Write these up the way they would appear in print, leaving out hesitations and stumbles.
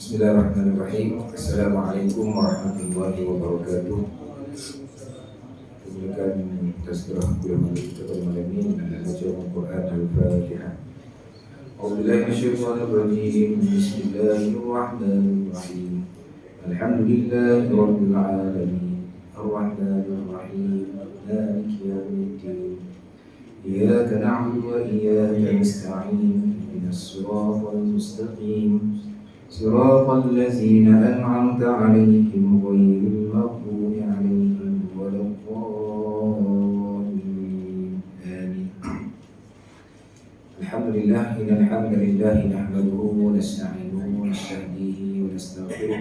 Bismillahirrahmanirrahim. Assalamualaikum warahmatullahi wabarakatuh. Kemudian tazkirah ulama kita pada malam ini adalah bacaan Al-Quran Al-Fatihah. A'udzubillahi minasyaitonir rajim. Bismillahirrahmanirrahim. Alhamdulillahirabbil alamin. Ar-Rahmanir Rahim. Maliki yaumiddin. Iyyaka na'budu wa iyyaka nasta'in. Ihdinas siratal mustaqim. صراط الذين أنعمت عليهم غير المغضوب عليهم ولا الضالين آمين. الحمد لله إن الحمد لله نحمده ونستعينه ونستهديه ونستغفره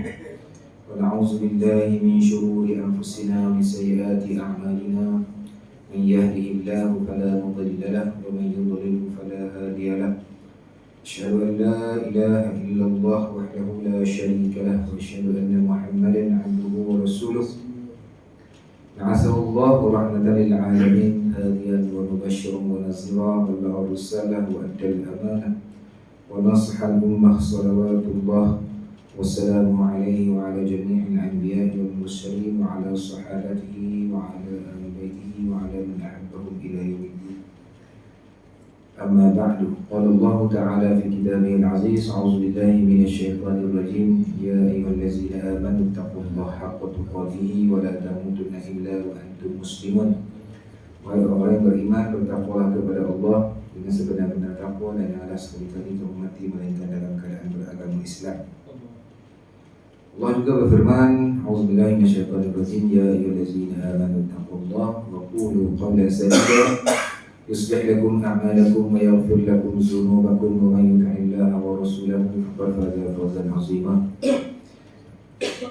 ونعوذ بالله من شرور أنفسنا ومن سيئات أعمالنا. من يهده الله فلا مضل له ومن يضلل فلا هادي له. أشهد أن لا إله إلا الله وحده لا شريك له وأشهد أن محمدا عبده ورسوله بعثه الله رحمة للعالمين هاديا ومبشرا ونذيرا بلغ الرسالة وأدى الأمانة ونصح الأمة صلوات الله والسلام عليه وعلى جميع الأنبياء والمرسلين وعلى صحابته وعلى آل بيته وعلى من أحبهم إلى يوم الدين. أما بعد قال الله تعالى في كتابه العزيز أعوذ بالله من الشيطان الرجيم يا أيها الذين آمنوا اتقوا الله حق تقاته ولا تموتن إلا وأنتم مسلمون. Wahai orang yang beriman, bertakwalah kepada Allah dengan sebenar-benar takwa dan janganlah sekali-kali kamu mati melainkan dalam keadaan beragama Islam. Allah juga berfirman, A'udzubillahi minasyaitonir rajim, ya ayyuhallazina amanu taqullaha wa qulu qawlan sadida yuslih lakum a'malakum wa yaghfir lakum dzunubakum wa man yuti'illaha wa rasulahu faqad faza fawzan 'azima.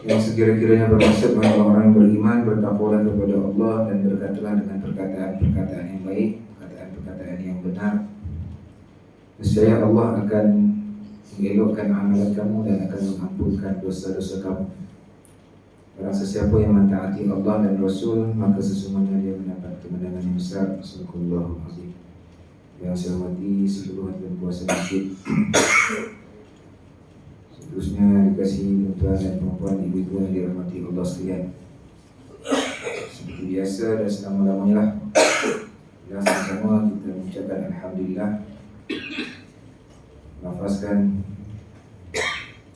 Yang sekira-kiranya bermaksud wahai orang yang beriman, bertakwalah kepada Allah dan berkatalah dengan perkataan-perkataan yang baik, perkataan-perkataan yang benar. Nescaya Allah akan mengelokkan amalan kamu dan akan mengampunkan dosa-dosa kamu. Barang sesiapa yang mentaati Allah dan Rasul, maka sesungguhnya dia mendapat kemenangan yang besar. Subhanallahu azim. Yang saya hormati seluruh hadirin puasa masjid, seterusnya dikasihi tuan-tuan dan puan-puan, ibu-ibu yang dirahmati Allah sekalian. Seperti biasa dan selama-lamanya lah, sama-sama kita mengucapkan Alhamdulillah, melafazkan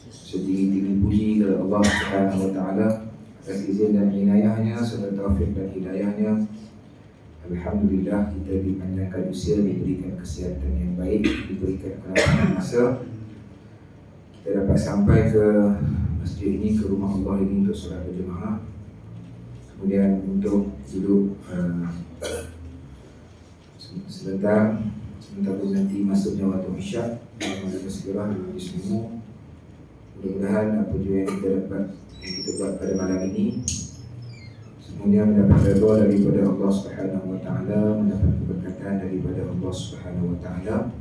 setinggi-tinggi puji kepada Allah Subhanahu wa Ta'ala atas izin dan inayahnya serta taufik dan hidayahnya. Alhamdulillah kita dipanjangkan usia, diberikan kesihatan yang baik, diberikan kelapangan masa, kita dapat sampai ke masjid ini, ke rumah Allah ini untuk solat berjemaah, kemudian untuk duduk sebentar nanti masuknya waktu isyak. Kita segera di semua. Mudah-mudahan apa juga yang kita buat pada malam ini semuanya mendapat redha daripada Allah Subhanahu wa Ta'ala, mendapat keberkatan daripada Allah Subhanahu wa Ta'ala,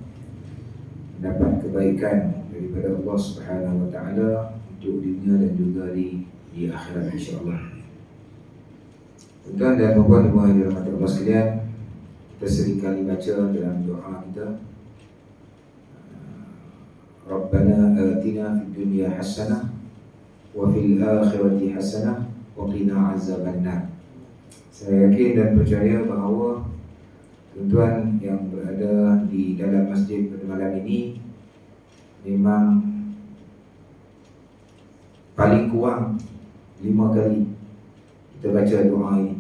mendapat kebaikan daripada Allah Subhanahu wa Ta'ala untuk dunia dan juga di akhirat insya-Allah. Tuan-tuan dan puan-puan yang dirahmati Allah sekalian, kita seringkali baca dalam doa kita, Rabbana atina fid dunya hasanah wa fil akhirati hasanah wa qina azabannar. Saya yakin dan percaya bahawa tuan-tuan yang berada di dalam masjid pada malam ini memang paling kurang 5 kali kita baca doa ini.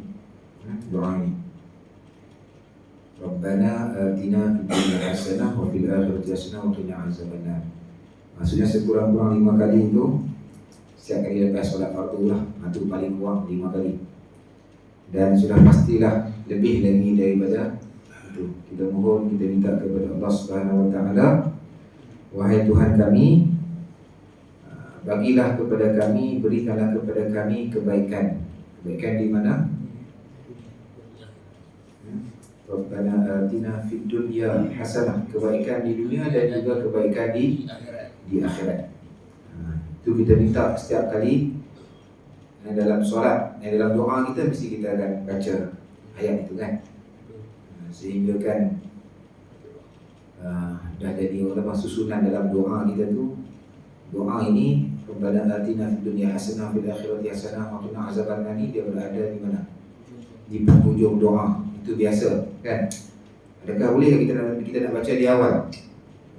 Rabbana atina fid dunya hasanah wa fil akhirati hasanah wa qina azabannar. Maksudnya sekurang-kurang 5 kali itu setiap kali lepas solat fardu lah, itu paling kurang 5 kali. Dan sudah pastilah lebih lagi daripada itu. Kita mohon, kita minta kepada Allah Subhanahu wa Ta'ala, wahai Tuhan kami, bagilah kepada kami, berikanlah kepada kami kebaikan. Kebaikan di mana? Rabbana atina fid dunya hasanah, kebaikan di dunia dan juga kebaikan di akhirat. Itu kita minta setiap kali dalam solat, dalam doa kita mesti kita akan baca ayat itu kan. Sehingga kan dah jadi susunan dalam doa kita tu. Doa ini Rabbana atina fid dunya hasanah fil akhirati hasanah wa qina azabannar. Dia berada di mana? Di penghujung doa. Itu biasa, kan? Adakah boleh kita nak baca di awal?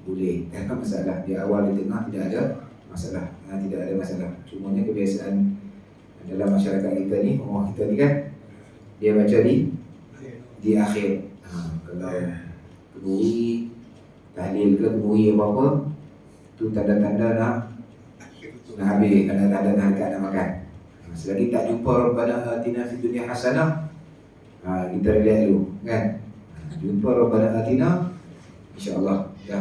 Boleh, tak ada masalah. Di awal, di tengah tidak ada masalah. Tidak ada masalah. Cumanya kebiasaan dalam masyarakat kita ni, orang kita ni kan, dia baca di akhir. Kalau kenduri, tahlil ke kenduri apa-apa, tu tanda-tanda nak habis, tanda-tanda nak makan. Selagi tak jumpa Rabbana atina fid dunya hasanah, kita relax dulu, kan? Jumpa Rabbana atina, insya-Allah dah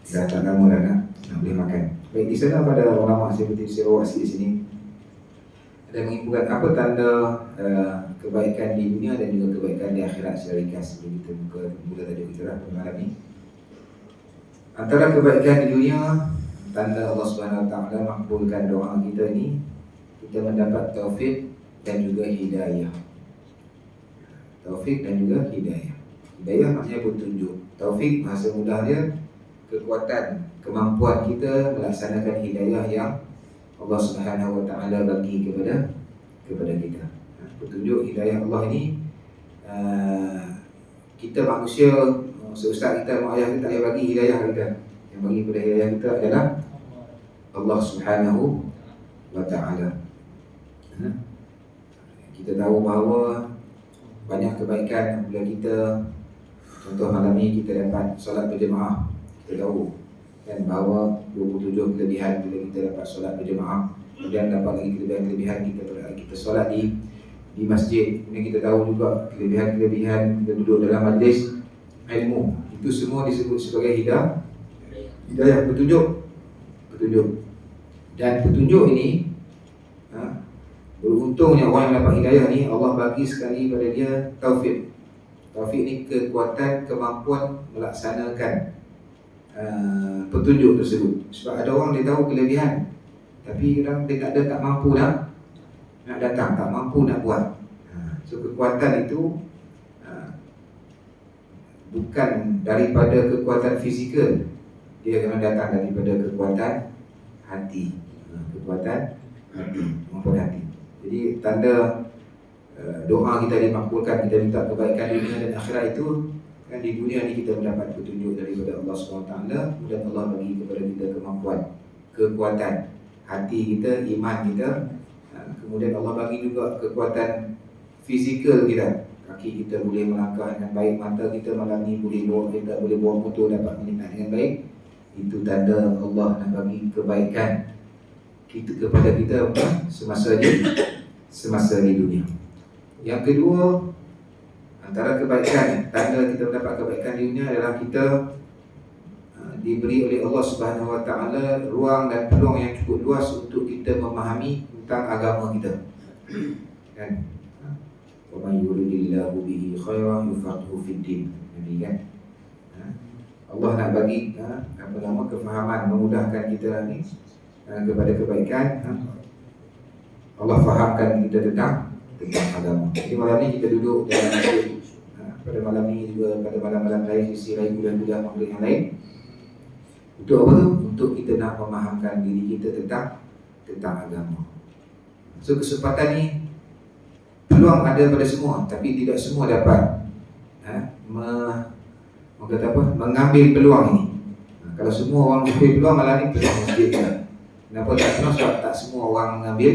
tak lama dah nak boleh makan. Baik, di sana pada ulama seperti saya bawa di sini ada menginfokan apa tanda kebaikan di dunia dan juga kebaikan di akhirat secara ringkas. Sebelum kita mula tajuk kita lah malam ni. Antara kebaikan di dunia, tanda Allah Subhanahu Wa Taala makbulkan doa kita ni, kita mendapat taufik dan juga hidayah. Taufik dan juga hidayah. Hidayah maknanya petunjuk. Taufik bahasa mudah dia kekuatan, kemampuan kita melaksanakan hidayah yang Allah Subhanahu Wa Taala bagi kepada kita. Petunjuk hidayah Allah ini, kita manusia, seustaz kita, mak ayah kita tak payah bagi hidayah kita. Yang bagi kepada hidayah kita adalah Allah Subhanahu Wa Taala. Kita tahu bahawa banyak kebaikan apabila kita, contoh malam ni kita dapat solat berjemaah. Kita tahu kan bahawa 27 kelebihan bila kita dapat solat berjemaah. Kemudian dapat lagi kelebihan kita solat di masjid. Kemudian kita tahu juga kelebihan kita duduk dalam majlis ilmu. Itu semua disebut sebagai hidayah, petunjuk. Dan petunjuk ini, beruntungnya orang yang dapat hidayah ni, Allah bagi sekali pada dia taufik. Taufik ni kekuatan, kemampuan melaksanakan petunjuk tersebut. Sebab ada orang dia tahu kelebihan, tapi kadang dia tak mampu nak datang, tak mampu nak buat. So kekuatan itu bukan daripada kekuatan fizikal, dia akan datang daripada kekuatan hati. Kemampuan hati. Jadi tanda doa kita dimakbulkan, kita minta kebaikan dunia dan akhirat itu kan, di dunia ni kita mendapat petunjuk daripada Allah SWT, dan Allah bagi kepada kita kemampuan, kekuatan hati kita, iman kita. Kemudian Allah bagi juga kekuatan fizikal kita, kaki kita boleh melangkah dengan baik, mata kita malam ni boleh bawa motor, dapat melihat dengan baik. Itu tanda Allah nak bagi kebaikan kita kepada kita semasa di dunia. Yang kedua, antara kebaikan, tanda kita mendapat kebaikan di dunia adalah kita diberi oleh Allah Subhanahu Wa Taala ruang dan peluang yang cukup luas untuk kita memahami tentang agama kita. Kan? Wa may yuridillahu bihi khairan yufaqihu fid din. Jadi kan, Allah nak bagi kefahaman, memudahkan kita ni kepada kebaikan. Allah fahamkan kita tentang agama. Jadi malam ni kita duduk dalam masjid. Pada malam ni juga, pada malam-malam lain, sisi lain, kuliah-kuliah maghrib yang lain. Untuk apa tu? Untuk kita nak memahamkan diri kita tentang agama. So kesempatan ni, peluang ada pada semua, tapi tidak semua dapat mengambil peluang ini. Kalau semua orang mengambil peluang, malam ni peluang masjid kita. Kenapa tak semua? Sebab tak semua orang mengambil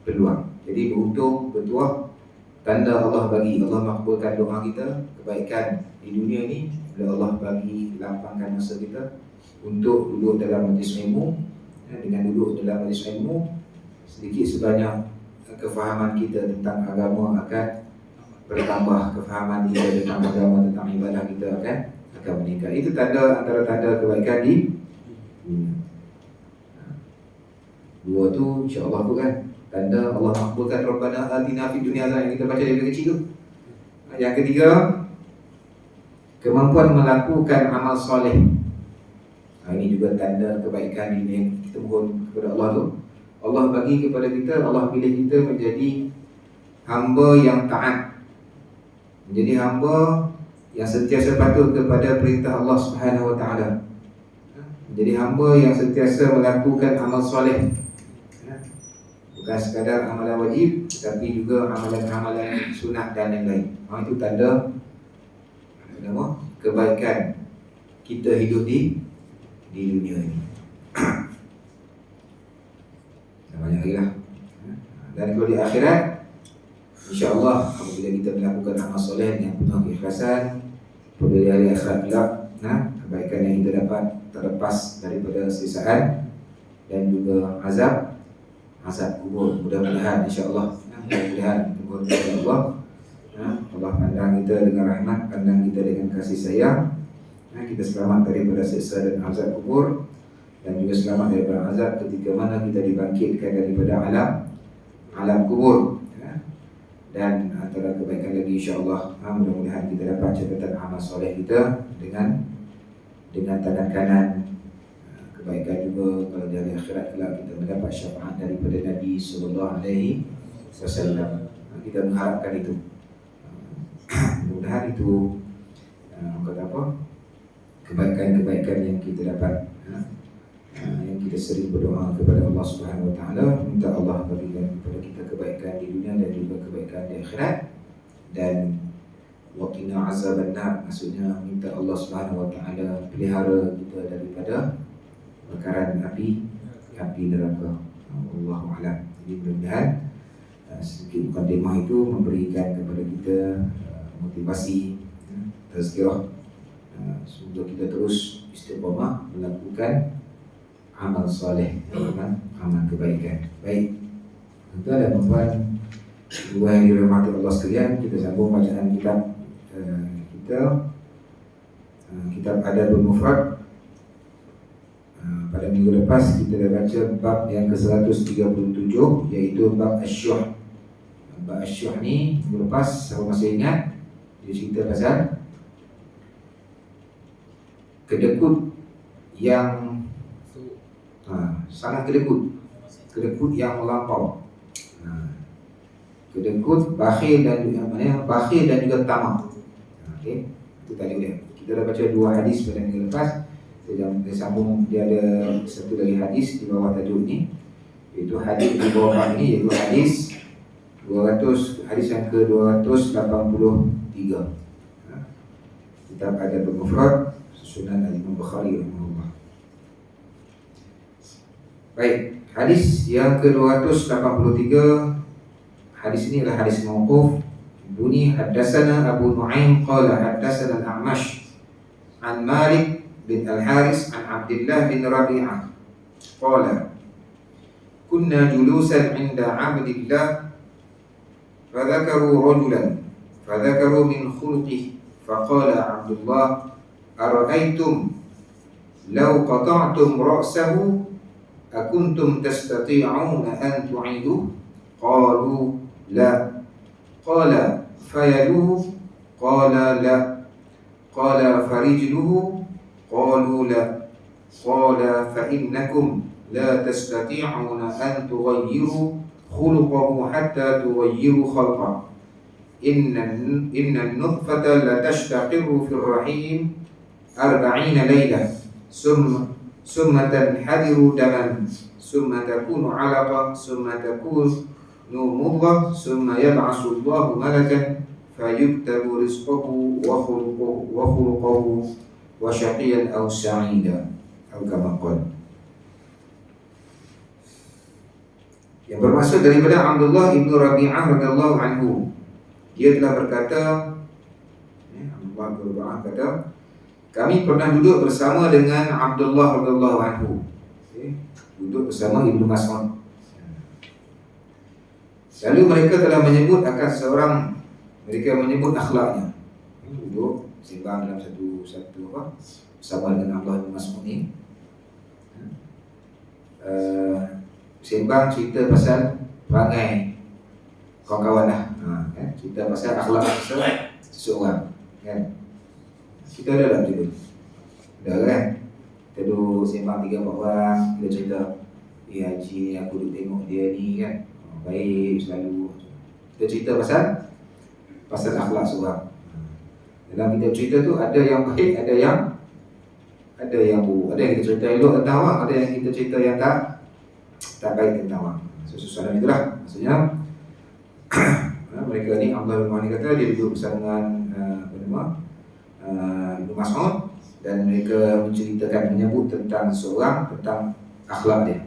peluang. Jadi beruntung, bertuah, tanda Allah bagi, Allah makbulkan doa kita, kebaikan di dunia ni bila Allah bagi lapangkan masa kita untuk duduk dalam majlis ilmu. Dengan duduk dalam majlis ilmu, sedikit sebanyak kefahaman kita tentang agama akan bertambah, kefahaman kita tentang agama, tentang ibadah kita akan meningkat. Itu antara tanda kebaikan di dunia. Dua tu insya-Allah tu kan tanda Allah makbulkan Rabbana atina fid dunya hasanah yang kita baca dari kecil tu. Yang ketiga, kemampuan melakukan amal soleh. Ini juga tanda kebaikan ini. Kita mohon kepada Allah tu, Allah bagi kepada kita, Allah pilih kita menjadi hamba yang taat, menjadi hamba yang sentiasa patuh kepada perintah Allah Subhanahu Wa Taala. Menjadi hamba yang sentiasa melakukan amal soleh, bukan sekadar amalan wajib, tetapi juga amalan-amalan sunat dan lain-lain. Itu tanda kebaikan kita hidup di dunia ini. Banyak lagi lah. Dan kalau di akhirat, insya-Allah apabila kita melakukan amal soleh yang penuh keikhlasan, pada hari akhirat kelak, kebaikan yang kita dapat terlepas daripada sisaan dan juga azab kubur. Mudah-mudahan insya-Allah, mudah-mudahan Allah pandang kita dengan rahmat, pandang kita dengan kasih sayang, kita selamat daripada siksa dan azab kubur, dan juga selamat daripada azab ketika mana kita dibangkitkan daripada alam kubur. Dan antara kebaikan lagi insya-Allah, mudah-mudahan kita dapat catatan amal soleh kita dengan tangan kanan. Kebaikan juga kalau dari akhirat kelak kita mendapat syafaat daripada Nabi sallallahu alaihi wasallam. Kita mengharapkan itu. Mudah-mudahan itu kebaikan-kebaikan yang kita dapat, yang kita sering berdoa kepada Allah Subhanahu wa taala, minta Allah berikan kepada kita kebaikan di dunia dan juga kebaikan di akhirat. Dan waqina azabannar, maksudnya minta Allah Subhanahu wa taala pelihara kita daripada bakaran api neraka. Wallahu a'lam. Jadi mudah-mudahan sedikit mukadimah itu memberikan kepada kita motivasi, tazkirah. Semoga kita terus istiqamah melakukan amal soleh, amal kebaikan. Baik, tuan dan puan dua yang dirahmati Allah sekalian, kita sambung bacaan kitab kitab Adabul Mufrad. Pada minggu lepas kita dah baca bab yang ke-137, iaitu bab Asy-Syuh. Bab Asy-Syuh ni minggu lepas, siapa masih ingat, dia cerita pasal kedekut yang sangat kedekut yang melampau, kedekut, bakhil dan juga tamak. Okey, itu tadi dia. Kita dah baca dua hadis pada minggu lepas. Saya sambung, dia ada satu lagi hadis di bawah tajuk ini, iaitu hadis di bawah ini, iaitu hadis yang ke-283. Kitab Adabul Mufrad Sunan Al-Imam Bukhari rahimahullah. Baik, hadis yang ke-283. Hadis ini adalah hadis mauquf. Bunyi haddatsana Abu Nu'aim qala haddatsana Al-A'mash an Malik bin Al-Haris an Abdullah bin Rabi'ah qala kunna julusan 'inda 'Abdillah fadhakaru rajulan fadhakaru min khuluqihi faqala Abdullah ara'aytum law qata'tum ra'sahu akuntum tastati'una an tu'iduhu qalu la qala fayaluhu qala la qala farijluhu qalu la qala fa innakum la tastati'una an tughayyiru khuluquhu hatta tughayyiru khalqahu inna an-nutfata la tashtaqirru fil rahim 40 laylah summa tanhadiru daman summa takunu 'alaqah summa takunu mudghah summa yab'atsu Allahu malakan fayuktabu rizquhu wa khuluquhu wa syaqiyan aw sa'ida atau kama qala. Yang bermaksud daripada Abdullah ibnu Rabi'ah radhiyallahu anhu, dia telah berkata, Abdullah ibnu Rabi'ah kata, kami pernah duduk bersama dengan Abdullah radhiyallahu anhu. Duduk bersama Ibnu Mas'ud. Lalu mereka telah menyebut akan seorang, mereka menyebut akhlaknya. Duduk sembang dalam satu bersama dengan Abdullah bin Mas'ud ni. Sembang cerita pasal perangai kawan-kawan lah, cerita pasal akhlak seseorang, kan? Kita ada tak cerita? Dah kan? Kita duduk sembang 3-4 orang, kita cerita, haji ni aku duduk tengok dia ni kan, baik selalu. Kita cerita pasal akhlak seorang. Dalam kita cerita tu ada yang baik, ada Ada yang buruk, ada yang kita cerita elok tentang awak, ada yang kita cerita yang tak baik tentang awak. Soalan itulah maksudnya. Mereka ni Abdullah bin Malik kata dia duduk bersama dengan Ibnu Mas'ud dan mereka menyebut tentang seorang, tentang akhlak dia.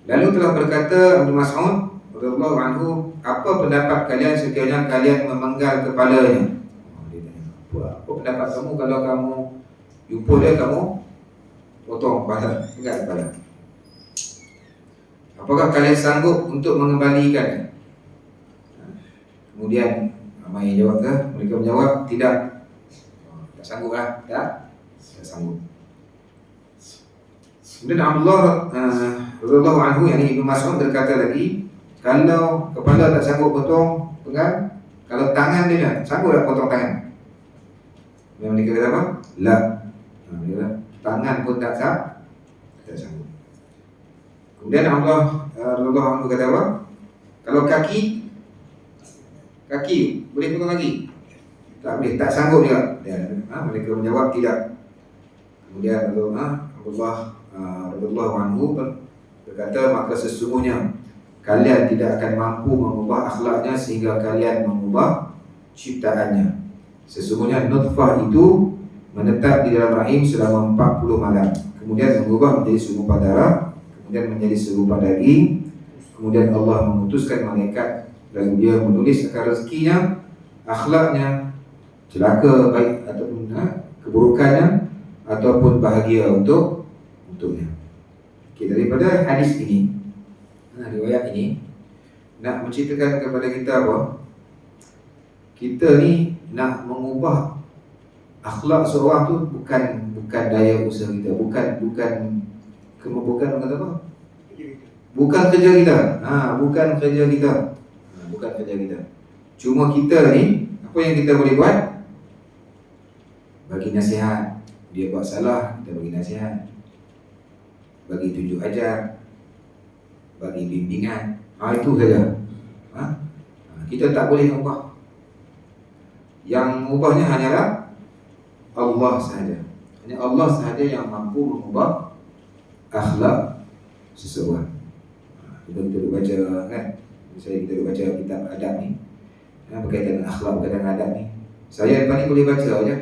Lalu telah berkata Ibnu Mas'ud radhiyallahu anhu, apa pendapat kalian sekiranya kalian memenggal kepalanya? Dia tanya, apa pendapat kamu kalau kamu jumpa dia, kamu potong kepala, penggal kepala? Apakah kalian sanggup untuk mengembalikannya? Kemudian ramai yang jawab ke? Mereka menjawab, tidak. Tak sanggup lah, tak sanggup. Kemudian Abdullah radhiyallahu anhu, yakni Ibnu Mas'ud berkata lagi, kalau kepala tak sanggup potong, penggal. Kalau tangan dia sanggup tak potong tangan? Yang mereka kata apa? La. Tangan pun tak sanggup. Kemudian Allah radhiyallahu anhu kata apa? Kalau kaki boleh potong kaki? Tak boleh, tak sanggup juga. Mereka menjawab tidak. Kemudian Abdullah radhiyallahu anhu berkata, maka sesungguhnya kalian tidak akan mampu mengubah akhlaknya sehingga kalian mengubah ciptaannya. Sesungguhnya nutfah itu menetap di dalam rahim selama 40 malam, kemudian berubah menjadi segumpal darah, kemudian menjadi segumpal daging, kemudian Allah memutuskan malaikat, lalu dia menulis akan rezekinya, akhlaknya, celaka baik ataupun keburukannya, ataupun bahagia untuknya. Okay, daripada hadis ini, riwayat ini nak menceritakan kepada kita apa? Kita ni nak mengubah akhlak seorang tu bukan daya usaha kita, bukan kata apa? Bukan kerja kita. Bukan kerja kita. Bukan kerja kita. Cuma kita ni, apa yang kita boleh buat? Bagi nasihat. Dia buat salah, kita bagi nasihat. Bagi tunjuk ajar, bagi bimbingan. Itu saja. Kita tak boleh ubah. Yang mengubahnya hanyalah Allah sahaja. Hanya Allah sahaja yang mampu mengubah akhlak seseorang. Kita baca kan, kita baca kitab adab ni, berkaitan dengan akhlak, berkaitan dengan adab ni. Saya depan ni boleh baca saja,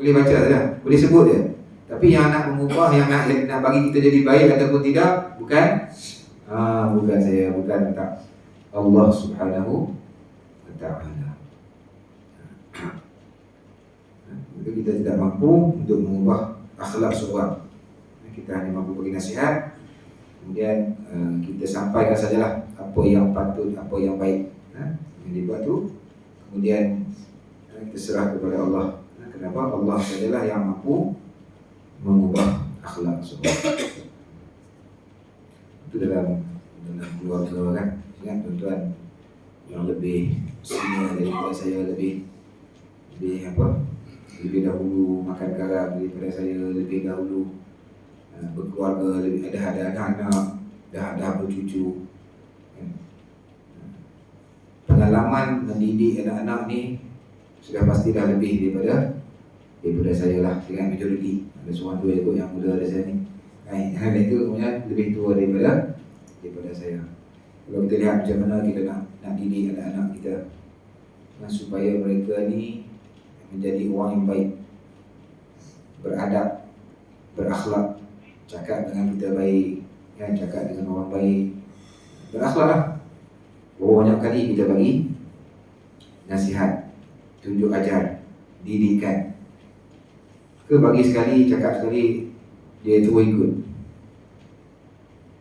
boleh baca saja, boleh sebut je. Tapi yang nak mengubah, yang nak bagi kita jadi baik ataupun tidak, bukan saya, bukan tak Allah Subhanahu wa Ta'ala. Kita tidak mampu untuk mengubah akhlak seorang. Kita hanya mampu bagi nasihat, kemudian kita sampaikan sajalah apa yang patut, apa yang baik yang dibuat tu. Kemudian kita serah kepada Allah. Kenapa? Allah sajalah yang mampu mengubah akhlak seorang. Itu dalam keluarga kan. Ingat tuan-tuan yang lebih senior daripada saya, lebih dahulu makan garam daripada saya, lebih dahulu berkeluarga, lebih ada anak, dah bercucu. Pengalaman mendidik anak-anak ni sudah pasti dah lebih daripada saya lah, dengan majoriti. Ada seorang dua ikut yang muda dari saya ni. Yang itu kemudian lebih tua daripada saya. Kalau kita lihat macam mana kita nak didik anak-anak kita supaya mereka ni menjadi orang yang baik, beradab, berakhlak, cakap dengan kita baik, cakap dengan orang baik, berakhlak lah. Banyak kali kita bagi nasihat, tunjuk ajar, didikan. Ke bagi sekali, cakap sekali, dia terus ikut.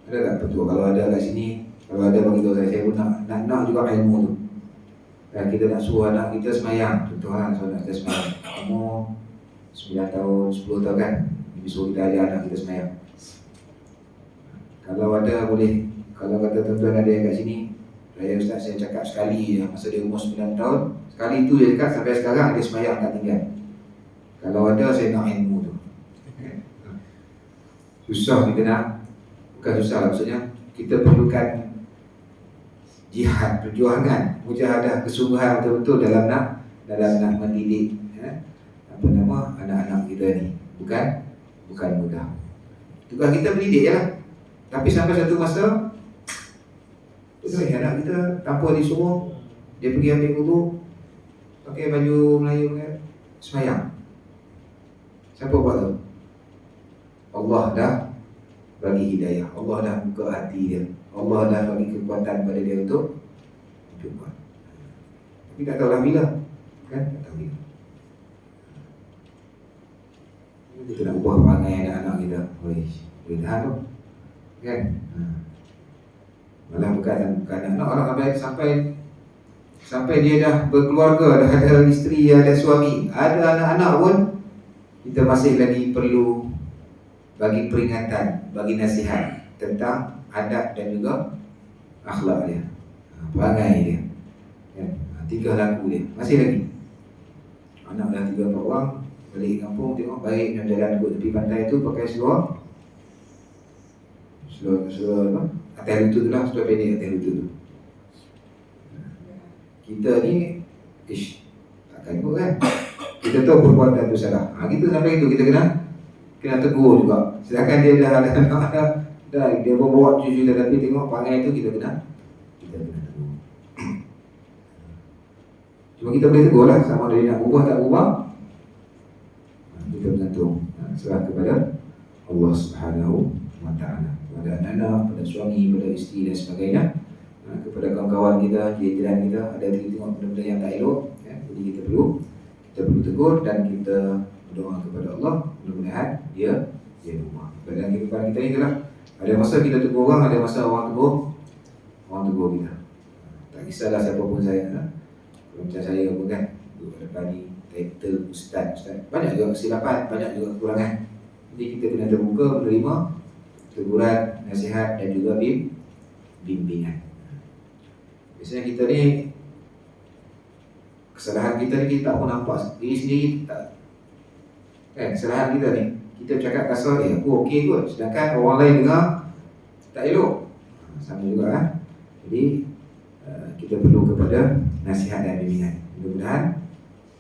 Ada tak betul? Kalau ada kat sini, kalau ada bagi tahu saya pun nak juga ilmu tu. Dan kita nak suruh anak kita semayang. Contohnya so nak kita semayang, umur 9 tahun, 10 tahun kan, jadi suruh kita ajar anak kita semayang. Kalau ada boleh. Kalau kata tuan-tuan ada yang kat sini, Ustaz saya cakap sekali je, masa dia umur 9 tahun, sekali tu dia cakap sampai sekarang dia semayang tak tinggal. Kalau ada saya nak ilmu tu. Susah kita nak, bukan susah lah, maksudnya kita perlukan jihad, perjuangan, mujahadah, kesungguhan betul-betul dalam nak mendidik anak-anak kita ni. bukan mudah. Tugas kita mendidik lah. Tapi sampai satu masa anak kita tanpa disuruh, dia pergi ambil wudu, pakai baju Melayu kan, semayang. Siapa buat tu? Allah dah bagi hidayah, Allah dah buka hati dia, Allah dah bagi kekuatan pada dia untuk buat. Tapi tak tahulah bila, kan? Tak tahu bila. Kita nak ubah perangai anak-anak kita, boleh tahan tu, kan? Malah bukan anak orang sampai dia dah berkeluarga, dah ada isteri, ada suami, ada anak-anak pun, kita masih lagi perlu bagi peringatan, bagi nasihat tentang adab dan juga akhlak dia, perangai dia, kan? Tingkah laku dia, masih lagi. Anak dah 3-4 orang balik kampung, tengok baik nak jalan ke tepi pantai tu pakai seluar apa? Atas lutut tu lah, seluar pendek atas lutut tu. Kita ni takkan ikut kan. Kita tahu perbuatan tu salah. Kita sampai itu kita kena tegur juga. Sedangkan dia dah dia bawa cucu dia, tapi tengok perangai tu kita kena tegur. Cuma kita boleh tegur lah, sama ada dia nak ubah tak ubah, kita bergantung, serah kepada Allah Subhanahu wa ta'ala, pada anak-anak, pada suami, pada isteri dan sebagainya, kepada kawan-kawan kita, jiran kita, ada tengok benda-benda yang tak elok, jadi kita perlu tegur dan kita berdoa kepada Allah, mudah-mudahan dia berubah. Dalam kehidupan kita ni itulah, ada masa kita tegur orang, ada masa orang tegur kita. Tak kisahlah siapa pun saya, macam saya pun kan, duduk pada depan ni, title Ustaz, banyak juga kesilapan, banyak juga kekurangan. Jadi kita kena terbuka menerima teguran, nasihat dan juga bimbingan. Biasanya kita ni, kesalahan kita ni kita tak pun nampak diri sendiri, tak, kan? Kesalahan kita ni, kita cakap kasar, aku okey kot, sedangkan orang lain dengar tak elok, sama juga kan. Jadi kita perlu kepada nasihat dan bimbingan. Mudah-mudahan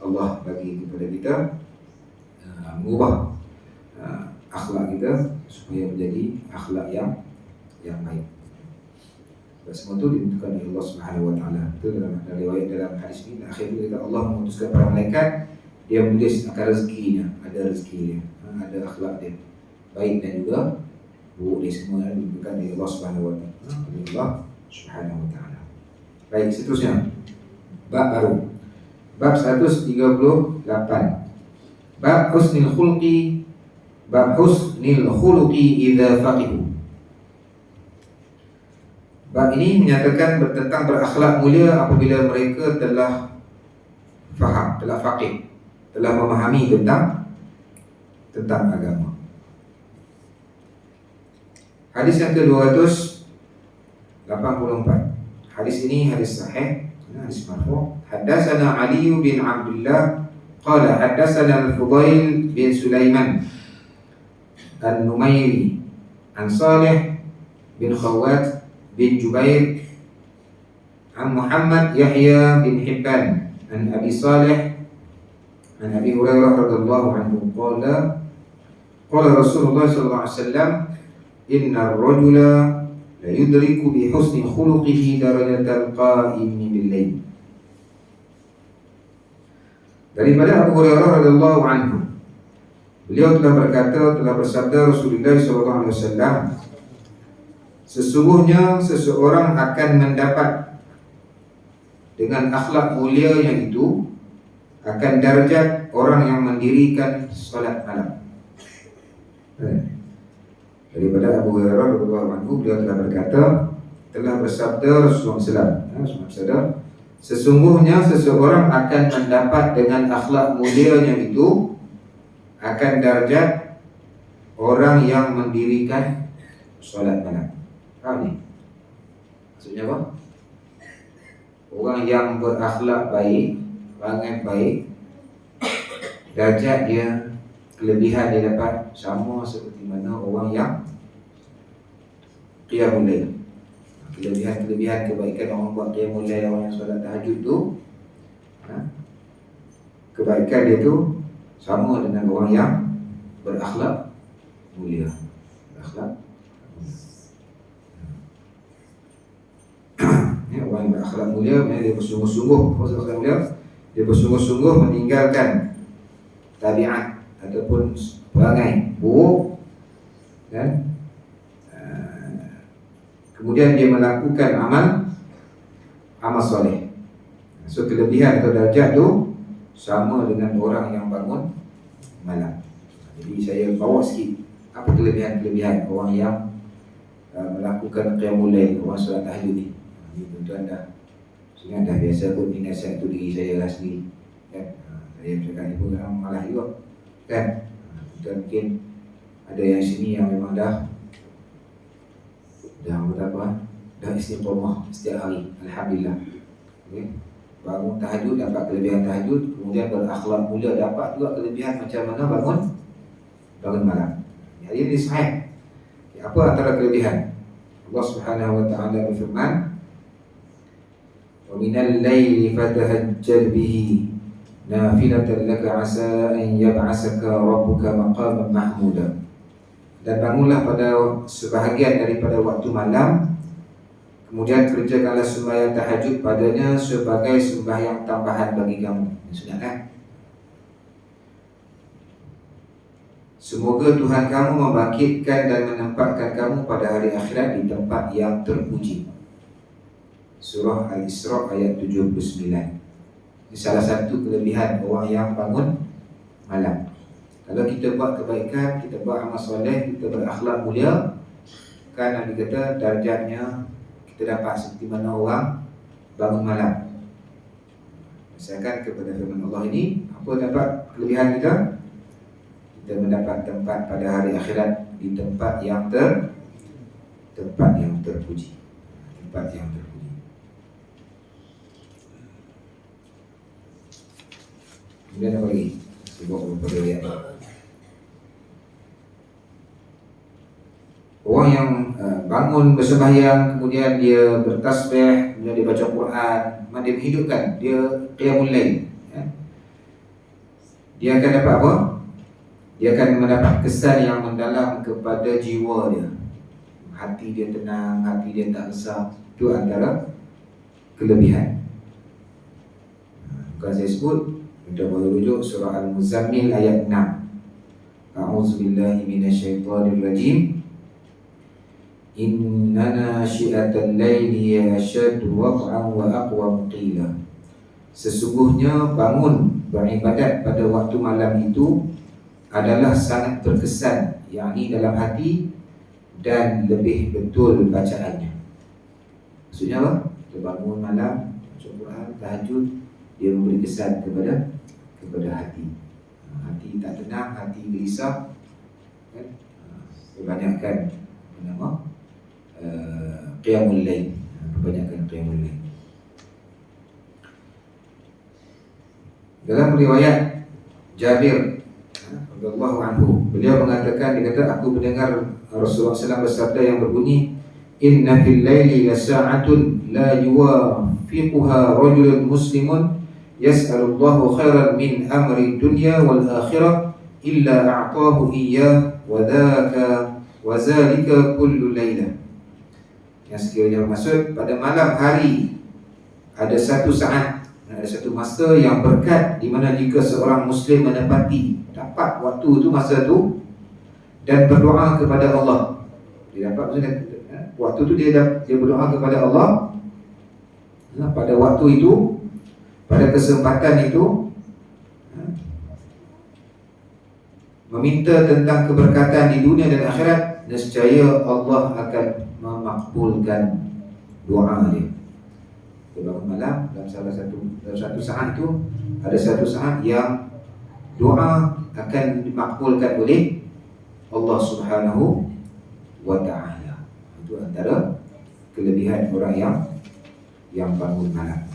Allah bagi kepada kita mengubah akhlak kita supaya menjadi akhlak yang baik. Dan semua itu ditentukan oleh Allah Subhanahu wa ta'ala. Itu dalam riwayat dalam hadis ini, akhir itu kita Allah mengutuskan para malaikat, dia menulis akan rezekinya, ada rezeki dia, ada akhlak dia, baik dan juga buruk dia, semua ditentukan oleh Allah Subhanahu wa ta'ala. Allah Subhanahu wa ta'ala. Baik, seterusnya bab baru, bab 138, bab husnil khuluqi, bab husnil khuluqi idza faqihu. Bab ini menyatakan tentang berakhlak mulia apabila mereka telah faham, telah faqih, telah memahami tentang agama. Hadis yang ke-284. Hadis ini hadis sahih, hadis marfu'. Haddatsana Ali bin Abdullah qala haddatsana Al-Fudail bin Sulaiman An-Numairi an Salih bin Khawwat bin Jubair an Muhammad Yahya bin Hibban an Abi Salih an Abi Hurairah radhiyallahu anhu qala Rasulullah sallallahu alaihi wasallam inna ar-rajula la yudriku bi husni khuluqihi darajatal qa'imi bil lail. Daripada Abu Hurairah radhiyallahu anhu, beliau telah bersabda Rasulullah sallallahu alaihi wasallam, sesungguhnya seseorang akan mendapat dengan akhlak mulia yang itu akan darjat orang yang mendirikan salat malam. Daripada Abu Hurairah radhiyallahu anhu, beliau telah bersabda Rasulullah SAW, sesungguhnya seseorang akan mendapat dengan akhlak mulia yang itu akan darjat orang yang mendirikan salat malam. Faham ni? Maksudnya apa? Orang yang berakhlak baik, perangai baik, darjat dia, kelebihan dia dapat sama seperti mana orang yang qiyamul lail. Kelebihan kebaikan orang buat qiyamul lail, orang yang solat tahajud tu, kebaikan dia tu sama dengan orang yang berakhlak mulia. Berakhlak ya, orang yang berakhlak mulia dia bersungguh-sungguh. Maksud akhlak mulia, dia bersungguh-sungguh meninggalkan tabiat ataupun perangai buruk, dan kemudian dia melakukan amal soleh. So kelebihan atau darjat tu sama dengan orang yang bangun malam. Jadi saya bawa sikit apa kelebihan-kelebihan orang yang melakukan qiyamul lail, orang solat tahajud ni. Ini tuan-tuan dah ingat dah, biasa pun ni nasihat tu diri saya lah sendiri kan. Saya bercakap ni pun kadang malah juga kan. Tuan mungkin ada yang sini yang memang dah istiqamah setiap hari, alhamdulillah. Okay. Bangun tahajud dapat kelebihan tahajud, kemudian berakhlak mulia dapat juga kelebihan macam mana bangun malam. Jadi ini sahih. Apa antara kelebihan? Allah Subhanahu wa taala berfirman, "Wa minal laili fatahajjal bihi nafilatan laka 'asa an yab'asaka rabbuka maqaman mahmuda." Dan bangunlah pada sebahagian daripada waktu malam, kemudian kerjakanlah sembahyang tahajud padanya sebagai sembahyang tambahan bagi kamu. Sudah kan? Semoga Tuhan kamu membangkitkan dan menempatkan kamu pada hari akhirat di tempat yang terpuji. Surah Al-Isra ayat 79. Ini salah satu kelebihan orang yang bangun malam. Kalau kita buat kebaikan, kita buat amal soleh, kita berakhlak mulia, kan Nabi kata darjatnya kita dapat seperti mana orang bangun malam. Misalkan kepada firman Allah ini, apa dapat kelebihan kita? Kita mendapat tempat pada hari akhirat di tempat yang terpuji. Tempat yang terpuji. Kemudian apa lagi? Sibuk beberapa ayat. Orang yang bangun bersembahyang, kemudian dia bertasbih, kemudian dia baca Quran, dia menghidupkan, dia qiyamul lail, ya. Dia akan dapat apa? Dia akan mendapat kesan yang mendalam kepada jiwa dia. Hati dia tenang, hati dia tak resah. Itu antara kelebihan. Bukan saya sebut, kita boleh rujuk surah Al-Muzammil ayat 6. A'udzubillahi minasyaitonirrajim. Inna nasyi'atal laili yashaddu waq'an wa aqwam qila. Sesungguhnya bangun beribadat pada waktu malam itu adalah sangat berkesan, yakni dalam hati, dan lebih betul bacaannya. Maksudnya apa? Kita bangun malam, baca Quran, tahajud, dia memberi kesan kepada hati. Hati tak tenang, hati gelisah, kan? Kebanyakan qiyamul lail, kebanyakan qiyamul lail. Dalam riwayat Jabir radhiyallahu anhu, beliau mengatakan, dia kata, aku mendengar Rasulullah SAW bersabda yang berbunyi, inna fil laili lasa'atun la yuwafiquha rajulun muslimun yas'alullahu khairan min amri dunya wal akhirah illa a'tahu iyyah wa dhaka wa zalika kullu lailah. Yang sekiranya bermaksud pada malam hari ada satu saat, ada satu masa yang berkat, di mana jika seorang muslim menepati, dapat waktu itu, masa itu, dan berdoa kepada Allah, dia dapat maksudnya, waktu itu dia berdoa kepada Allah pada waktu itu, pada kesempatan itu, meminta tentang keberkatan di dunia dan akhirat, nescaya Allah akan memakbulkan doa dia. Dia bangun malam, dalam satu saat itu, ada satu saat yang doa akan dimakbulkan oleh Allah Subhanahu wa ta'ala. Itu antara kelebihan orang yang bangun malam.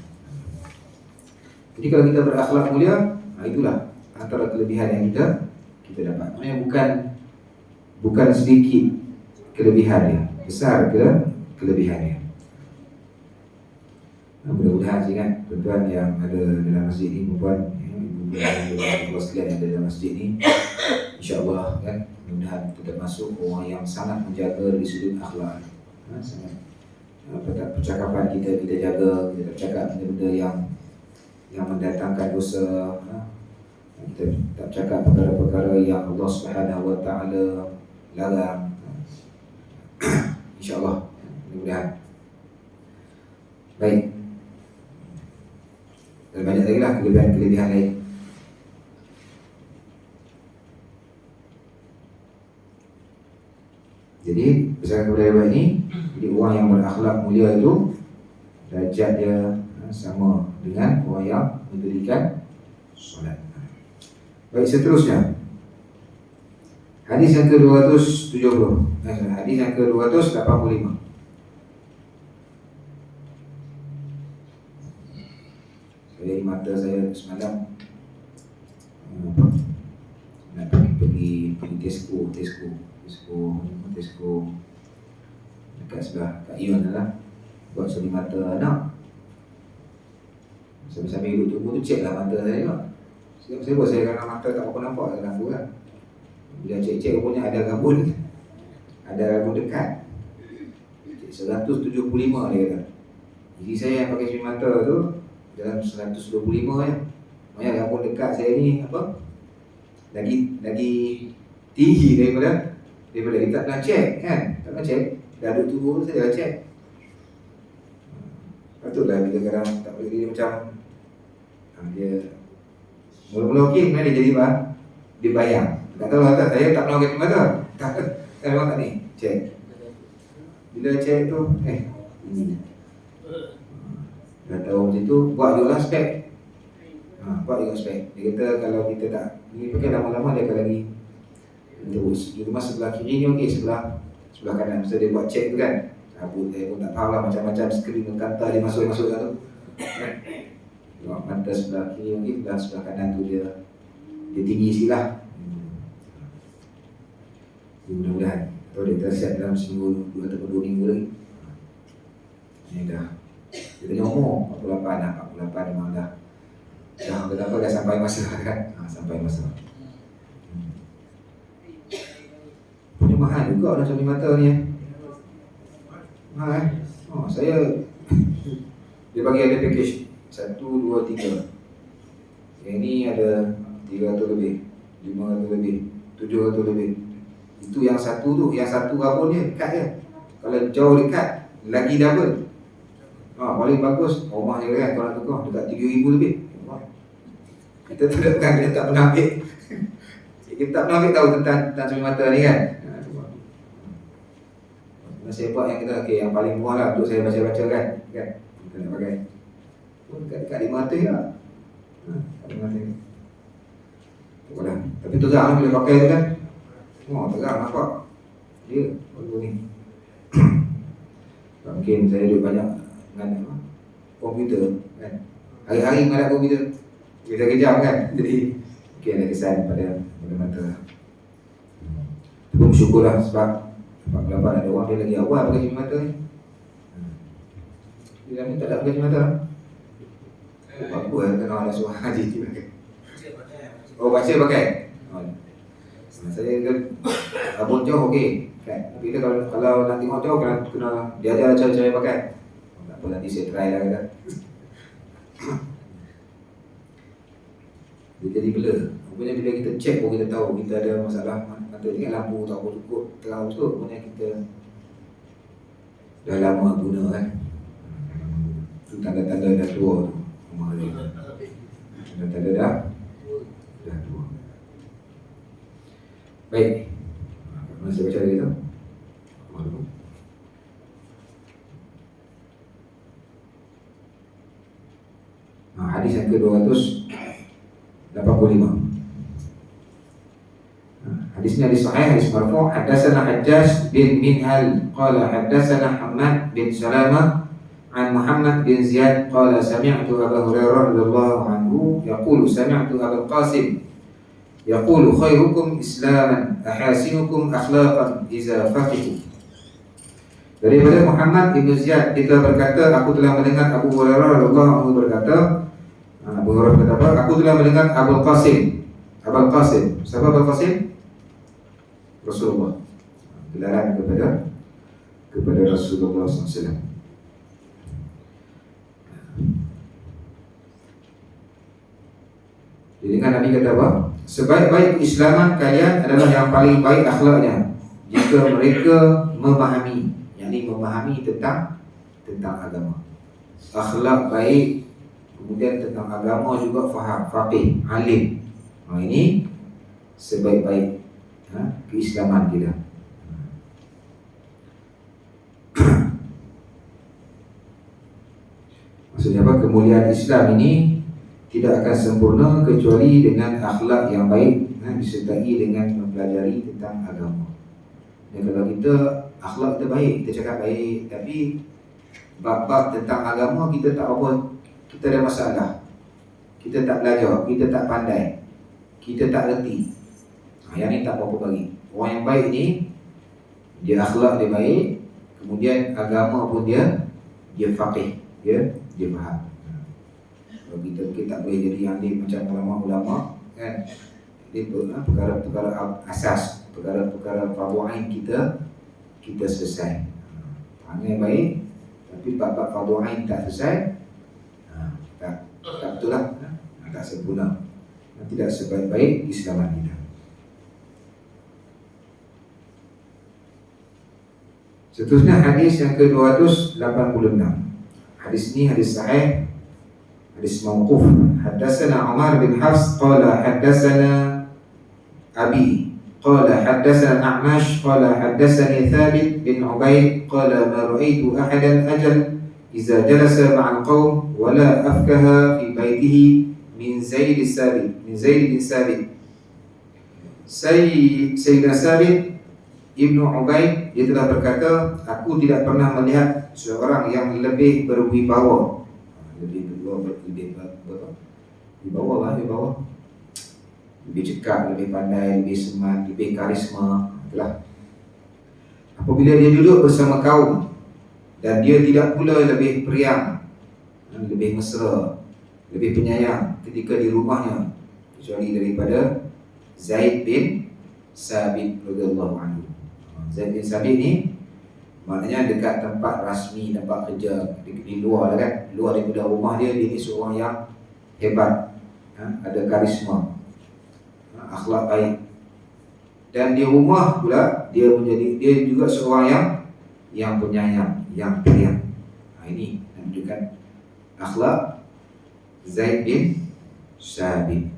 Jadi kalau kita berakhlak mulia, itulah antara kelebihan yang kita dapat. Maksudnya bukan sedikit kelebihannya, besar kelebihannya. Mudah-mudahan sih kan tuan-tuan yang ada dalam masjid ini, perempuan, ibu-ibu sekalian yang ada dalam masjid ini, InsyaAllah kan, mudah-mudahan kita masuk orang yang sangat menjaga dari sudut akhlak. Sangat percakapan kita jaga, kita bercakap benda-benda yang mendatangkan dosa. Kita tak cakap perkara-perkara yang Allah Subhanahu Wa Taala larang. InsyaAllah, mudah-mudahan. Baik. Dan banyak lagi lah kelebihan-kelebihan lain. Jadi berdasarkan kepada ini, jadi orang yang berakhlak mulia itu darjat dia sama dengan orang yang mendirikan solat. Baik, seterusnya hadis yang ke-270. Hadis yang ke-285. Saya di mata saya semalam nak pergi Tesco dekat sebelah Kak Ion lah, buat suri mata anak. Sambil duduk tunggu tu cek lah mata saya. Saya buat saya kerana mata tak apa nampak dalam tu kan. Bila cek rupanya ada gabun dekat 175 dia kata. Jadi saya yang pakai suri mata tu dalam 125 ya. Banyak gabun dekat saya ni apa? Lagi tinggi daripada kita tak pernah cek kan. Tak pernah cek. Dah duduk tunggu saya dah cek. Patutlah bila kadang tak boleh dia macam dia mula-mula okey, kemudian dia jadi dia bayang. Tak tahu lah, saya tak pernah pakai mata. Tak, saya memang tak ni. Cek. Bila cek tu, ini. Dah tahu macam tu, buat juga lah spek. Buat juga spek. Dia kata kalau kita tak, ni pakai lama-lama dia akan lagi terus. Di rumah sebelah kiri ni okey, sebelah kanan. Masa dia buat cek tu kan. Aku pun tak tahu lah macam-macam skrin kata dia masuk-masuk kat tu. Mata sebelah kiri okey, sebelah kanan tu dia tinggi sikit lah. Mudah-mudahan atau dia tersiap dalam seminggu 2 atau 2 minggu lagi. Ini dah kita punya umur 48 lah, 48 memang dah betapa dah sampai masa kan. Sampai masa. Punya mahal juga dah sampai mata ni. Mahal saya dia bagi ada package 1, 2, 3. Yang ni ada 300 lebih, 500 lebih, 700 lebih. Itu yang satu tu, yang satu rabun dia dekat je. Kalau jauh dekat, lagi double. Paling bagus, rumah dia kan, kalau nak tukar, dekat 3,000 lebih. Kita tak pernah ambil. Kita tak pernah ambil tahu tentang cermin mata ni kan. Saya buat yang kita, yang paling murah lah untuk saya baca-baca kan. Kita nak pakai. Dekat 500 lah. 500. Tapi terang bila pakai tu kan. Terang nampak. Dia baru ni. Mungkin saya duduk banyak dengan komputer kan. Hari-hari mengadap komputer. Kita kejam kan. Jadi mungkin ada kesan pada mata. Tapi syukurlah sebab 48 ada orang dia lagi awal pakai cermin mata ni. Dia ni tak ada pakai cermin mata. Apa kena ada suara haji tu pakai. Baca pakai. Saya kan abang jauh okey kan. Tapi kita kalau nak tengok jauh kena dia ajar cara-cara pakai. Tak apa, nanti saya try lah kata. Dia jadi blur. Rupanya bila kita check pun kita tahu kita ada masalah mata ni kan, lampu tak cukup terang cukup. Rupanya kita dah lama guna kan. Itu tanda-tanda dah tua tu. Tanda-tanda dah tua. Baik. Mana saya baca lagi tu? Hadis yang ke-285. Hadis ini hadis sahih, hadis marfu'. Hadatsana Hajjaj bin Minhal qala hadatsana Hammad bin Salamah an Muhammad bin Ziyad qala sami'tu Abu Hurairah radhiyallahu anhu yaqulu sami'tu Abu Qasim yaqulu khairukum islaman ahasinukum akhlaqan iza faqihu. Daripada Muhammad bin Ziyad kita berkata, aku telah mendengar Abu Hurairah radhiyallahu anhu berkata, Abu Hurairah berkata, aku telah mendengar Abu Qasim. Siapa Abu Qasim? Rasulullah. Gelaran kepada Rasulullah SAW. Jadi dengan Nabi kata apa? Sebaik-baik keislaman kalian adalah yang paling baik akhlaknya jika mereka memahami, yakni memahami tentang agama. Akhlak baik, kemudian tentang agama juga faham, faqih, alim. Ini sebaik-baik keislaman kita. Maksudnya apa? Kemuliaan Islam ini tidak akan sempurna kecuali dengan akhlak yang baik, disertai dengan mempelajari tentang agama. Dan kalau kita akhlak kita baik, kita cakap baik, tapi bab-bab tentang agama kita tak apa, kita ada masalah, kita tak belajar, kita tak pandai, kita tak reti, yang ni tak apa-apa bagi. Orang yang baik ni, dia akhlak dia baik, kemudian agama pun dia faqih, dia faham. Kalau kita tak boleh jadi alim macam ulama-ulama, kan? Ini perkara-perkara asas, perkara-perkara fardu ain kita selesai. Pandai baik, tapi bab-bab fardu ain tak selesai, tak betul lah, tak sempurna, tidak sebaik-baik keislaman kita. Seterusnya hadis yang ke-286. Hadis ini hadis sahih, hadis mauquf. Haddatsana Umar bin Hafs qala haddatsana Abi qala haddatsana A'mash qala haddatsani Thabit bin Ubayd qala ma ra'aytu ahadan ajal idza jalasa ma'al qaum wa la afkaha fi baitihi min Zaid bin Sabit. Sayyidina Sabit Ibnu Ubaid dia telah berkata, aku tidak pernah melihat seorang yang lebih berwibawa, lebih cekap, lebih pandai, lebih semangat, lebih karisma. Itulah. Apabila dia duduk bersama kaum dan dia tidak pula lebih periang, lebih mesra, lebih penyayang ketika di rumahnya kecuali daripada Zaid bin Sabit radhiyallahu anhu. Zaid bin Sabit ni maknanya dekat tempat rasmi, tempat kerja, di luar lah kan, luar daripada rumah dia ni seorang yang hebat, ada karisma, akhlak baik. Dan di rumah pula dia juga seorang yang penyayang, yang periang. Ini menunjukkan akhlak Zaid bin Sabit.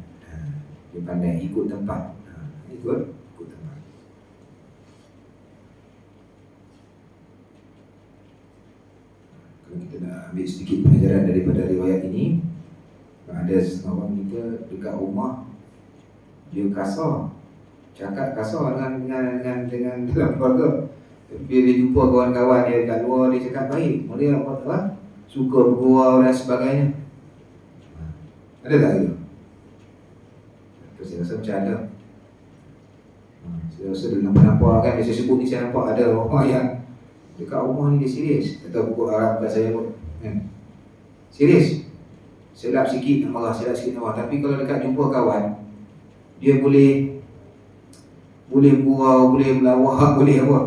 Dia pandai ikut tempat, ikut tempat. Kalau kita nak ambil sedikit pengajaran daripada riwayat ini, ada seorang kita dekat rumah dia kasar, cakap kasar dengan dalam keluarga. Bila dia jumpa kawan-kawan dia dekat luar, dia cakap baik, dia apa, suka bergurau dan sebagainya. Ada tak itu? Saya rasa macam ada. Saya rasa dia nampak kan, dia sebut ni, saya nampak ada orang yang dekat rumah ni dia serius. Atau pukul Arab kat saya pun, serius. Silap sikit nak marah, silap sikit nak marah. Tapi kalau dekat jumpa kawan, dia boleh gurau, boleh melawak, boleh apa,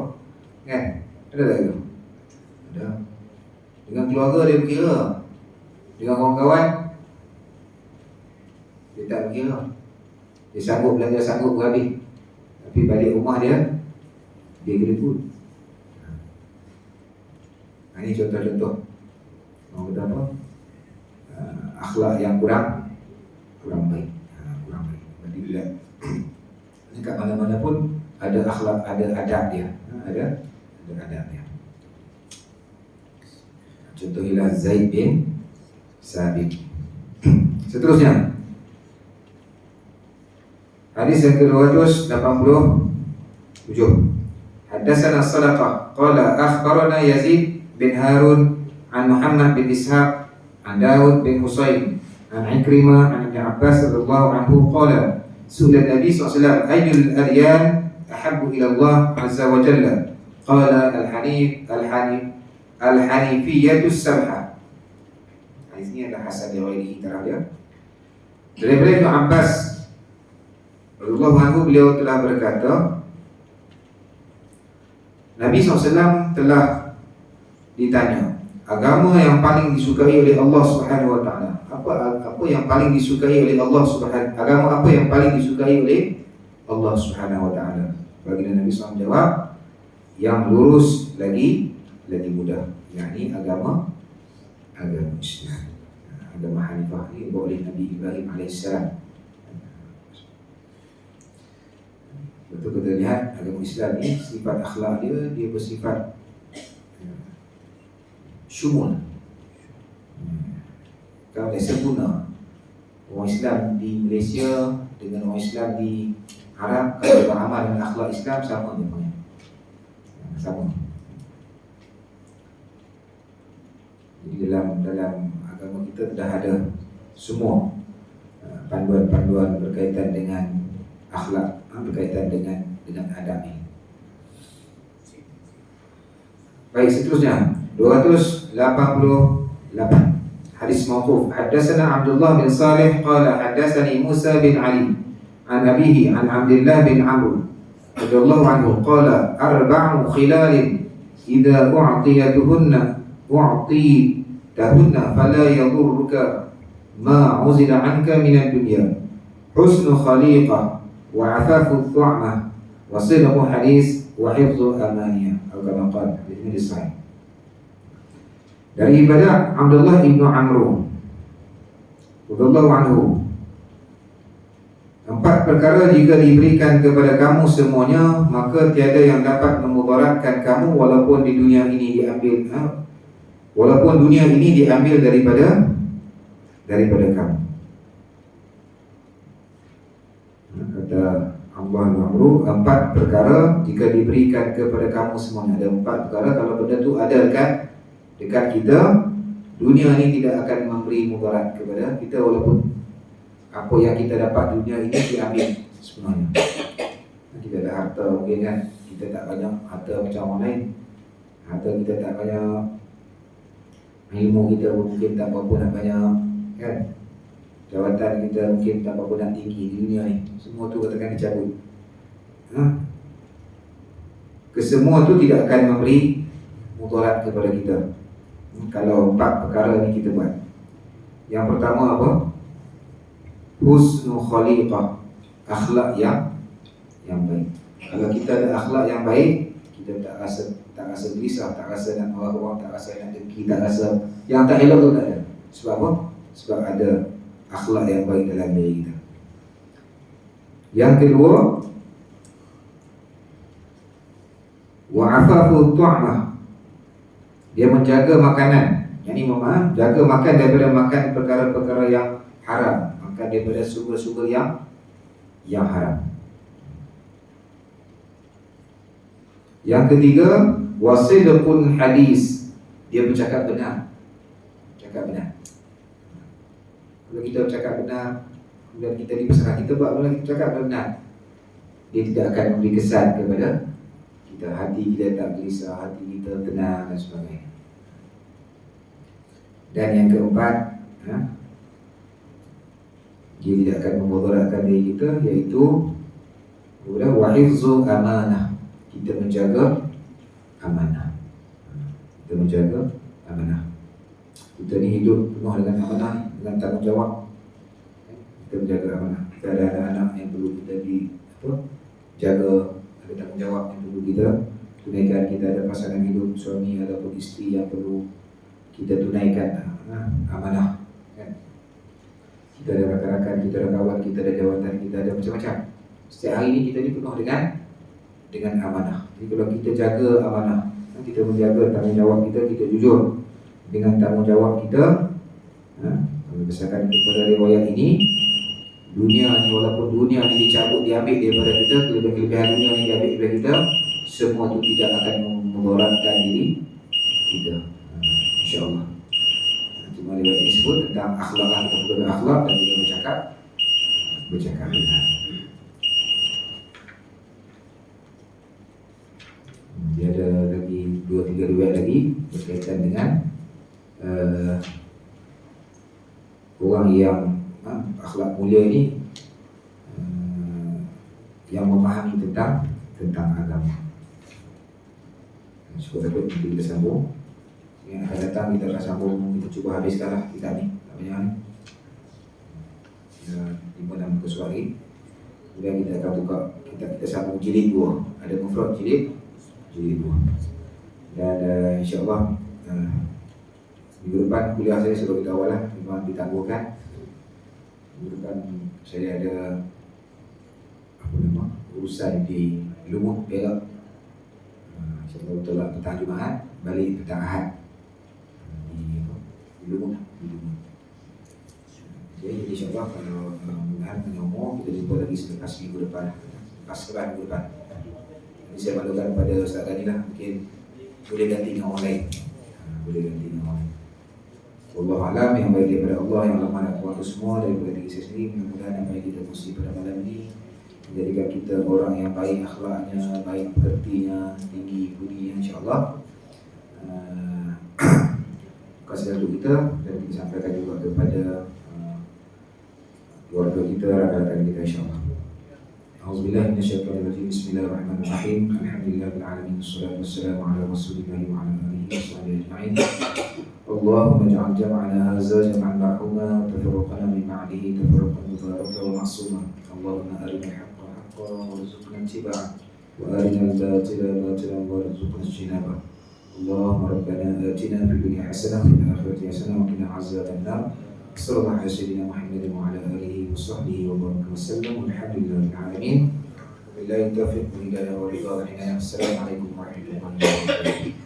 kan? Ada tak itu? Ada. Dengan keluarga dia berkira, dengan kawan-kawan dia tak berkira. Dia sanggup belanja, sanggup berhabis. Tapi balik rumah dia kena pun. Ini contoh-contoh orang kata apa? Akhlak yang kurang baik. Berarti bila dekat mana-mana pun ada akhlak, ada adab dia. Ada adab dia. Contohnya Zaid bin Sabit. Seterusnya hadis yang ke-287. Haddatsana Sadaqah qala akhbarana Yazid bin Harun an Muhammad bin Ishaq an Daud bin Husayn an Ikrimah an Ibn Abbas radhiyallahu anhu qala su'ila Nabi sallallahu alaihi wasallam ayyul adyan ahabbu ila Allah azza wa jalla qala al-hanifiyyatu as-samha. Hadis ini adalah hasan riwayat taraf dia. Dari Ibn Abbas radhiyallahu anhu, beliau telah berkata, Nabi SAW telah ditanya, agama yang paling disukai oleh Allah Subhanahu wa taala. Apa yang paling disukai oleh Allah Subhanahu, agama apa yang paling disukai oleh Allah Subhanahu wa taala? Baginda Nabi SAW jawab, yang lurus lagi mudah, yakni agama Islam. Agama Hanifah ini dibawa oleh Nabi Ibrahim alaihissalam. Betul kita lihat agama Islam ini sifat akhlak dia bersifat syumul. Kalau dia sempurna, orang Islam di Malaysia dengan orang Islam di Arab, kalau beramal dengan akhlak Islam sama dia punya. Sama. Jadi dalam agama kita dah ada semua panduan-panduan berkaitan dengan akhlak, berkaitan dengan adab ini. Baik, seterusnya 288 hadis mauquf. Haddatsana Abdullah bin Salih qala haddatsani Musa bin Ali an abihi an Abdullah bin Amr radhiyallahu anhu qala arba'u khilalin idza u'tiyatuhunna fala yadurruka ma 'uzila 'anka min ad-dunya husnu khaliqah wa 'afafu tu'mah wa sidqu hadis wa hifdhu amaniyah atau kama qala ini sahih. Dari ibadah Abdullah bin Amr radhiyallahu anhu, 4 perkara jika diberikan kepada kamu semuanya, maka tiada yang dapat memudaratkan kamu walaupun di dunia ini diambil daripada kamu. Kata Allah bin Amr, 4 perkara jika diberikan kepada kamu semuanya. Ada 4 perkara kalau benda tu ada dekat kita, dunia ini tidak akan memberi mudarat kepada kita walaupun apa yang kita dapat dunia ini diambil sebenarnya. Kita ada harta mungkin kan, kita tak banyak harta macam orang lain. Harta kita tak banyak, ilmu kita mungkin tak berapa nak banyak kan. Jawatan kita mungkin tak berapa nak tinggi di dunia ni. Semua tu katakan dicabut. Kesemua tu tidak akan memberi mudarat kepada kita kalau 4 perkara ni kita buat. Yang pertama apa? Husnul khaliqah, akhlak yang baik. Kalau kita ada akhlak yang baik, kita tak rasa gelisah, tak rasa nak orang, tak rasa nak dengki, tak rasa yang tak elok tu tak ada. Sebab apa? Sebab ada akhlak yang baik dalam diri kita. Yang kedua, wa'afafu tu'mah, dia menjaga makanan. Yang ini jaga makan daripada makan perkara-perkara yang haram, makan daripada sumber-sumber yang haram. Yang ketiga, wasidqun hadis, dia bercakap benar. Cakap benar. Kalau kita bercakap benar dan kita dipesan kita buat benda kita cakap benar, dia tidak akan memberi kesan kepada kita, hati kita tak gelisah, hati kita tenang dan sebagainya. Dan yang keempat, dia tidak akan memudaratkan diri kita, iaitu wahifzu amanah, kita menjaga amanah. Kita menjaga amanah. Kita ni hidup penuh dengan amanah, dengan tanggungjawab. Kita menjaga amanah. Kita ada anak-anak yang perlu kita jaga, ada tanggungjawab yang perlu kita tunaikan. Kita ada pasangan hidup, suami ataupun isteri yang perlu kita tunaikan amanah kan? Kita ada rakan-rakan, kita ada kawan, kita ada jawatan, kita ada macam-macam. Setiap hari ini kita dipenuh dengan amanah. Jadi kalau kita jaga amanah, kita menjaga tanggungjawab kita, kita jujur dengan tanggungjawab kita. Berdasarkan kepada riwayat ini, dunia ni, walaupun dunia ni dicabut, diambil daripada kita, kelebihan dunia ni diambil daripada kita, semua itu tidak akan memudaratkan diri kita, insya-Allah. Cuma riwayat ini sebut tentang akhlak, kita perlu berakhlak dan juga bercakap benar. Dia ada lagi 2-3 riwayat lagi berkaitan dengan orang yang akhlak mulia ini, yang memahami tentang agama. Syukur takut nanti kita sambung. Yang akan datang kita akan sambung. Kita cuba habiskanlah kita ni. Tak banyak ni. 5-6 muka surat lagi. Kemudian kita akan buka, kita sambung jilid 2. Ada mufrad jilid 2. Dan insyaAllah minggu depan kuliah saya sebab kita awal lah, memang ditangguhkan. Minggu depan saya ada urusan di Lumut, Perak. InsyaAllah betul lah petang Jumaat, balik petang Ahad di Lumut. Jadi insyaAllah kalau mudah-mudahan menyomong, kita jumpa lagi selepas minggu depan, lepas sekarang minggu depan. Jadi saya maklumkan pada Ustaz Ghani lah, mungkin boleh ganti dengan online. Boleh ganti dengan online. Wallahualam, yang baik daripada Allah, yang Allah Maha Kuasa semua, daripada diri saya sendiri. Mudah-mudahan apa yang kita kongsi pada malam ini menjadikan kita orang yang baik akhlaknya, baik pekertinya, tinggi budinya, insyaAllah. Kasih untuk kita, dan kita sampaikan juga kepada keluarga kita, rakan-rakan kita, insyaAllah. Auzubillahi minasyaitonirrajim. Bismillahirrahmanirrahim. Alhamdulillahil alamin. Wassalatu wassalamu ala Rasulillah wa ala alihi washabihi ajma'in. Allahumma ij'al jam'ana hadza jam'an marhuma wa tafarraqana min ba'dihi tafarraqan mubarakan wa ma'suma. Allahumma arina al-haqqa haqqan warzuqna ittiba'ah wa arina al-batila batilan warzuqna ijtinabah. Allahumma rabbana atina fid dunya hasanah wa fil akhirati hasanah wa qina adzabannar. Sallallahu alaihi wasallam Muhammadin wa ala alihi wa sahbihi wa baraka wa sallam. Alhamdulillahil alamin. Billahi taufiq wal hidayah wa ridha. Assalamualaikum warahmatullahi wabarakatuh.